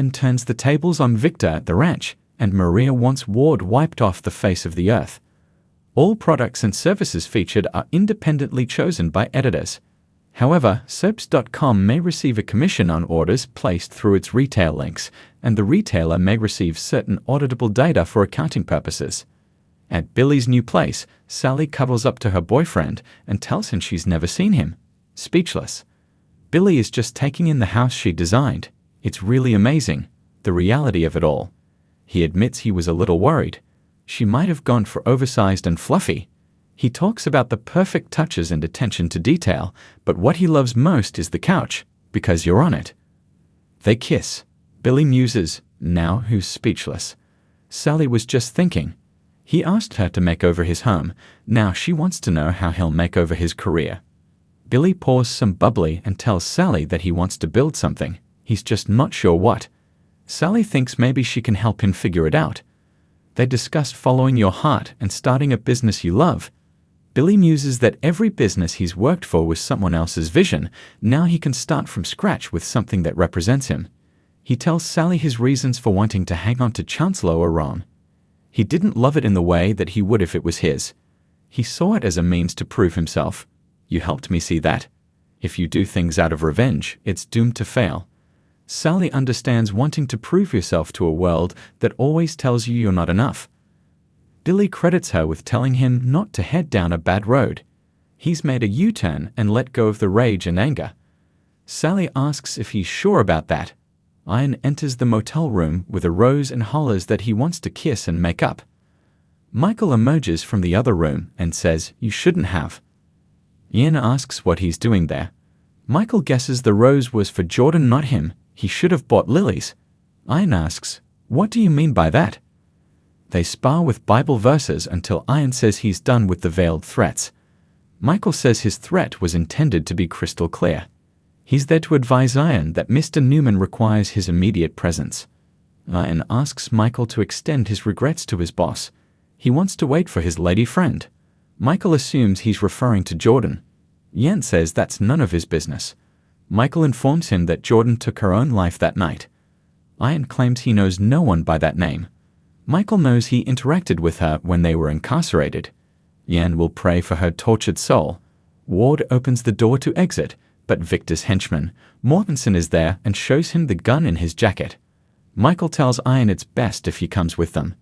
Ian turns the tables on Victor at the ranch, and Maria wants Ward wiped off the face of the earth. All products and services featured are independently chosen by editors. However, soaps.com may receive a commission on orders placed through its retail links, and the retailer may receive certain auditable data for accounting purposes. At Billy's new place, Sally cuddles up to her boyfriend and tells him she's never seen him. Speechless. Billy is just taking in the house she designed. It's really amazing, the reality of it all. He admits he was a little worried. She might have gone for oversized and fluffy. He talks about the perfect touches and attention to detail, but what he loves most is the couch, because you're on it. They kiss. Billy muses, now who's speechless. Sally was just thinking. He asked her to make over his home. Now she wants to know how he'll make over his career. Billy pours some bubbly and tells Sally that he wants to build something. He's just not sure what. Sally thinks maybe she can help him figure it out. They discuss following your heart and starting a business you love. Billy muses that every business he's worked for was someone else's vision. Now he can start from scratch with something that represents him. He tells Sally his reasons for wanting to hang on to Chancellor are wrong. He didn't love it in the way that he would if it was his. He saw it as a means to prove himself. You helped me see that. If you do things out of revenge, it's doomed to fail. Sally understands wanting to prove yourself to a world that always tells you you're not enough. Billy credits her with telling him not to head down a bad road. He's made a U-turn and let go of the rage and anger. Sally asks if he's sure about that. Ian enters the motel room with a rose and hollers that he wants to kiss and make up. Michael emerges from the other room and says, "You shouldn't have." Ian asks what he's doing there. Michael guesses the rose was for Jordan, not him. He should have bought lilies. Ian asks, "What do you mean by that?" They spar with Bible verses until Ian says he's done with the veiled threats. Michael says his threat was intended to be crystal clear. He's there to advise Ian that Mr. Newman requires his immediate presence. Ian asks Michael to extend his regrets to his boss. He wants to wait for his lady friend. Michael assumes he's referring to Jordan. Ian says that's none of his business. Michael informs him that Jordan took her own life that night. Ian claims he knows no one by that name. Michael knows he interacted with her when they were incarcerated. Ian will pray for her tortured soul. Ward opens the door to exit, but Victor's henchman, Mortensen, is there and shows him the gun in his jacket. Michael tells Ian it's best if he comes with them.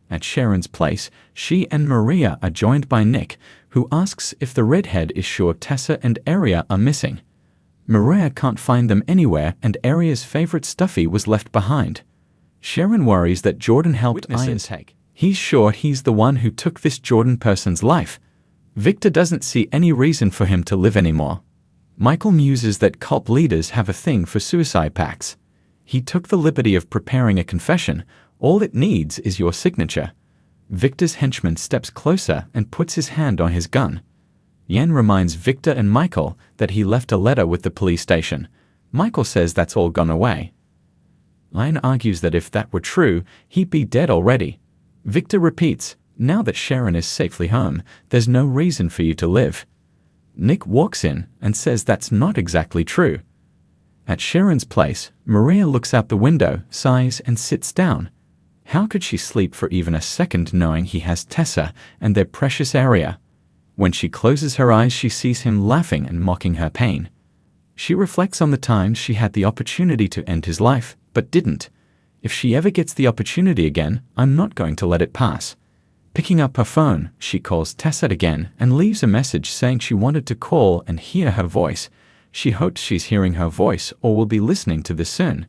At Sharon's place, she and Maria are joined by Nick, who asks if the redhead is sure Tessa and Aria are missing. Mariah can't find them anywhere, and Aria's favorite stuffy was left behind. Sharon worries that Jordan helped Ian take. He's sure he's the one who took this Jordan person's life. Victor doesn't see any reason for him to live anymore. Michael muses that cult leaders have a thing for suicide pacts. He took the liberty of preparing a confession. All it needs is your signature. Victor's henchman steps closer and puts his hand on his gun. Ian reminds Victor and Michael that he left a letter with the police station. Michael says that's all gone away. Ian argues that if that were true, he'd be dead already. Victor repeats, "Now that Sharon is safely home, there's no reason for you to live." Nick walks in and says that's not exactly true. At Sharon's place, Maria looks out the window, sighs, and sits down. How could she sleep for even a second knowing he has Tessa and their precious Aria? When she closes her eyes, she sees him laughing and mocking her pain. She reflects on the times she had the opportunity to end his life, but didn't. If she ever gets the opportunity again, I'm not going to let it pass. Picking up her phone, she calls Tessa again and leaves a message saying she wanted to call and hear her voice. She hopes she's hearing her voice or will be listening to this soon.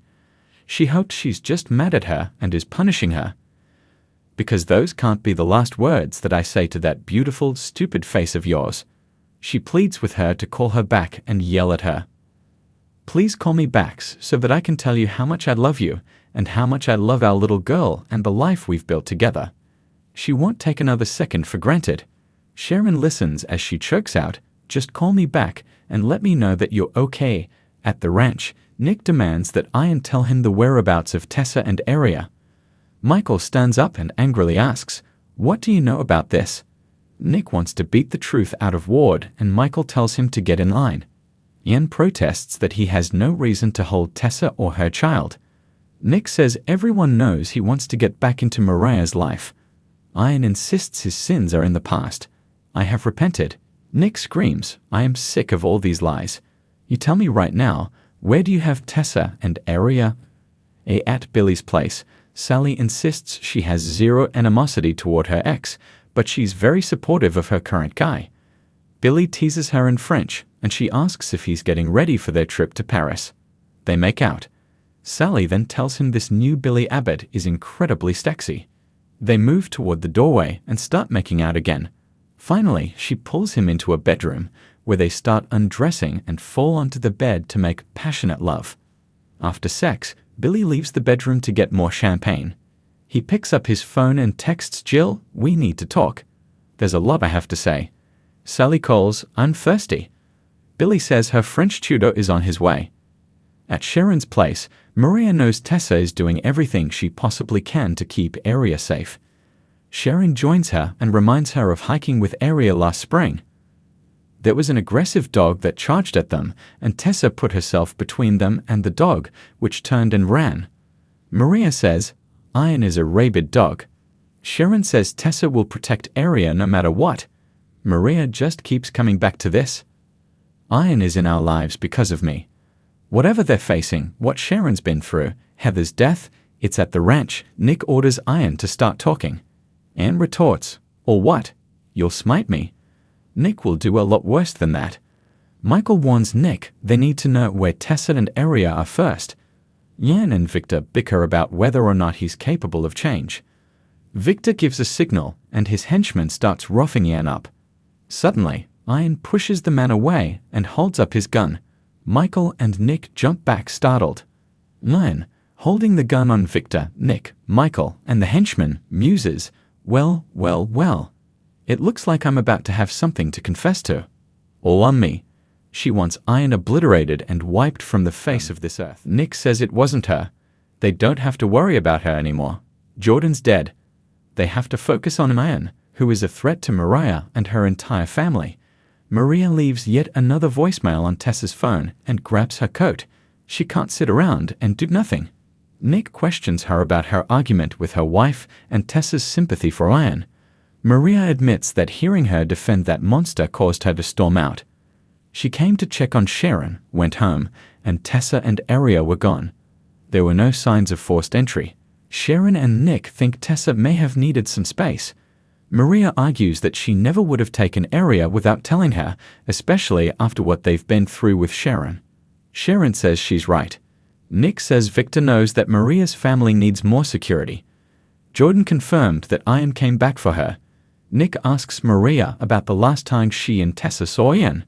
She hopes she's just mad at her and is punishing her. Because those can't be the last words that I say to that beautiful, stupid face of yours. She pleads with her to call her back and yell at her. Please call me back so that I can tell you how much I love you and how much I love our little girl and the life we've built together. She won't take another second for granted. Sharon listens as she chokes out, "Just call me back and let me know that you're okay." At the ranch, Nick demands that Ian tell him the whereabouts of Tessa and Aria. Michael stands up and angrily asks, "What do you know about this?" Nick wants to beat the truth out of Ward, and Michael tells him to get in line. Ian protests that he has no reason to hold Tessa or her child. Nick says everyone knows he wants to get back into Mariah's life. Ian insists his sins are in the past. I have repented. Nick screams, I am sick of all these lies. You tell me right now, where do you have Tessa and Aria? At Billy's place, Sally insists she has zero animosity toward her ex, but she's very supportive of her current guy. Billy teases her in French, and she asks if he's getting ready for their trip to Paris. They make out. Sally then tells him this new Billy Abbott is incredibly sexy. They move toward the doorway and start making out again. Finally, she pulls him into a bedroom, where they start undressing and fall onto the bed to make passionate love. After sex, Billy leaves the bedroom to get more champagne. He picks up his phone and texts Jill, we need to talk. There's a lot I have to say. Sally calls, I'm thirsty. Billy says her French tutor is on his way. At Sharon's place, Mariah knows Tessa is doing everything she possibly can to keep Aria safe. Sharon joins her and reminds her of hiking with Aria last spring. There was an aggressive dog that charged at them, and Tessa put herself between them and the dog, which turned and ran. Mariah says, Ian is a rabid dog. Sharon says Tessa will protect Aria no matter what. Mariah just keeps coming back to this. Ian is in our lives because of me. Whatever they're facing, what Sharon's been through, Heather's death, it's at the ranch. Nick orders Ian to start talking. Anne retorts, or what? You'll smite me. Nick will do a lot worse than that. Michael warns Nick they need to know where Tessa and Aria are first. Yan and Victor bicker about whether or not he's capable of change. Victor gives a signal, and his henchman starts roughing Yan up. Suddenly, Ian pushes the man away and holds up his gun. Michael and Nick jump back startled. Ian, holding the gun on Victor, Nick, Michael, and the henchman, muses, well. It looks like I'm about to have something to confess to. All on me. She wants Ian obliterated and wiped from the face of this earth. Nick says it wasn't her. They don't have to worry about her anymore. Jordan's dead. They have to focus on Ian, who is a threat to Mariah and her entire family. Maria leaves yet another voicemail on Tessa's phone and grabs her coat. She can't sit around and do nothing. Nick questions her about her argument with her wife and Tessa's sympathy for Ian. Maria admits that hearing her defend that monster caused her to storm out. She came to check on Sharon, went home, and Tessa and Aria were gone. There were no signs of forced entry. Sharon and Nick think Tessa may have needed some space. Maria argues that she never would have taken Aria without telling her, especially after what they've been through with Sharon. Sharon says she's right. Nick says Victor knows that Maria's family needs more security. Jordan confirmed that Ian came back for her. Nick asks Maria about the last time she and Tessa saw Ian.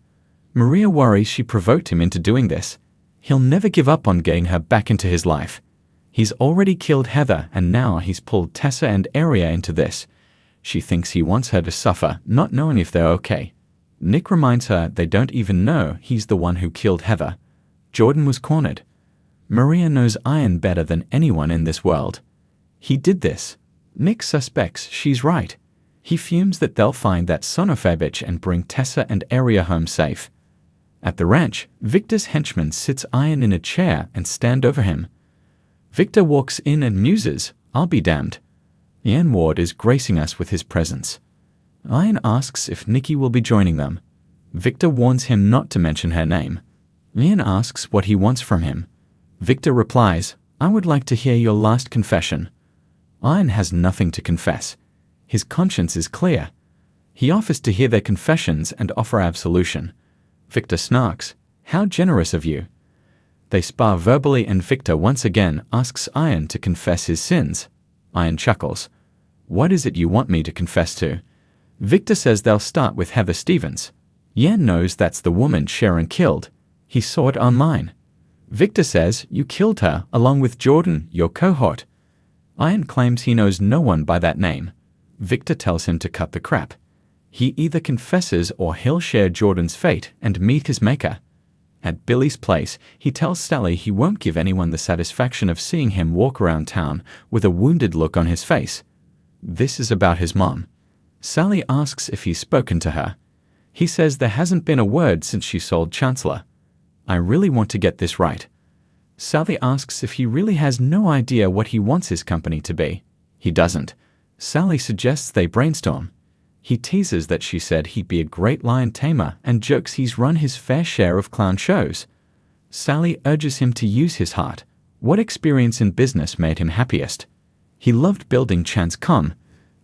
Maria worries she provoked him into doing this. He'll never give up on getting her back into his life. He's already killed Heather, and now he's pulled Tessa and Aria into this. She thinks he wants her to suffer, not knowing if they're okay. Nick reminds her they don't even know he's the one who killed Heather. Jordan was cornered. Maria knows Ian better than anyone in this world. He did this. Nick suspects she's right. He fumes that they'll find that sonofabich and bring Tessa and Aria home safe. At the ranch, Victor's henchman sits Ian in a chair and stand over him. Victor walks in and muses, I'll be damned. Ian Ward is gracing us with his presence. Ian asks if Nikki will be joining them. Victor warns him not to mention her name. Ian asks what he wants from him. Victor replies, I would like to hear your last confession. Ian has nothing to confess. His conscience is clear. He offers to hear their confessions and offer absolution. Victor snarks, how generous of you. They spar verbally and Victor once again asks Ian to confess his sins. Ian chuckles. What is it you want me to confess to? Victor says they'll start with Heather Stevens. Yan knows that's the woman Sharon killed. He saw it online. Victor says you killed her along with Jordan, your cohort. Ian claims he knows no one by that name. Victor tells him to cut the crap. He either confesses or he'll share Jordan's fate and meet his maker. At Billy's place, he tells Sally he won't give anyone the satisfaction of seeing him walk around town with a wounded look on his face. This is about his mom. Sally asks if he's spoken to her. He says there hasn't been a word since she sold Chancellor. I really want to get this right. Sally asks if he really has no idea what he wants his company to be. He doesn't. Sally suggests they brainstorm. He teases that she said he'd be a great lion tamer and jokes he's run his fair share of clown shows. Sally urges him to use his heart. What experience in business made him happiest? He loved building Chance.com,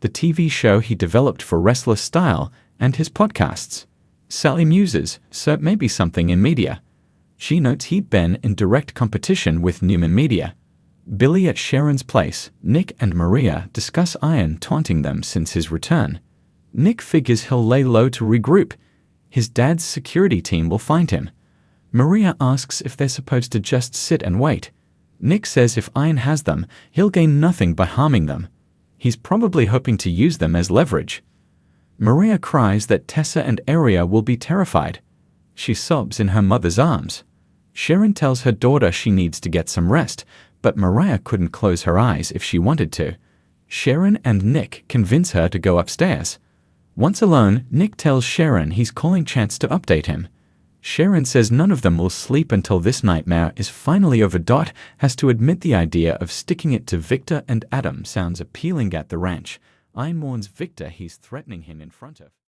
the TV show he developed for Restless style, and his podcasts. Sally muses, so maybe something in media. She notes he'd been in direct competition with Newman Media. Billy at Sharon's place, Nick and Mariah discuss Ian taunting them since his return. Nick figures he'll lay low to regroup. His dad's security team will find him. Mariah asks if they're supposed to just sit and wait. Nick says if Ian has them, he'll gain nothing by harming them. He's probably hoping to use them as leverage. Mariah cries that Tessa and Aria will be terrified. She sobs in her mother's arms. Sharon tells her daughter she needs to get some rest, but Mariah couldn't close her eyes if she wanted to. Sharon and Nick convince her to go upstairs. Once alone, Nick tells Sharon he's calling Chance to update him. Sharon says none of them will sleep until this nightmare is finally over. Has to admit the idea of sticking it to Victor and Adam sounds appealing at the ranch. Ian warns Victor he's threatening him in front of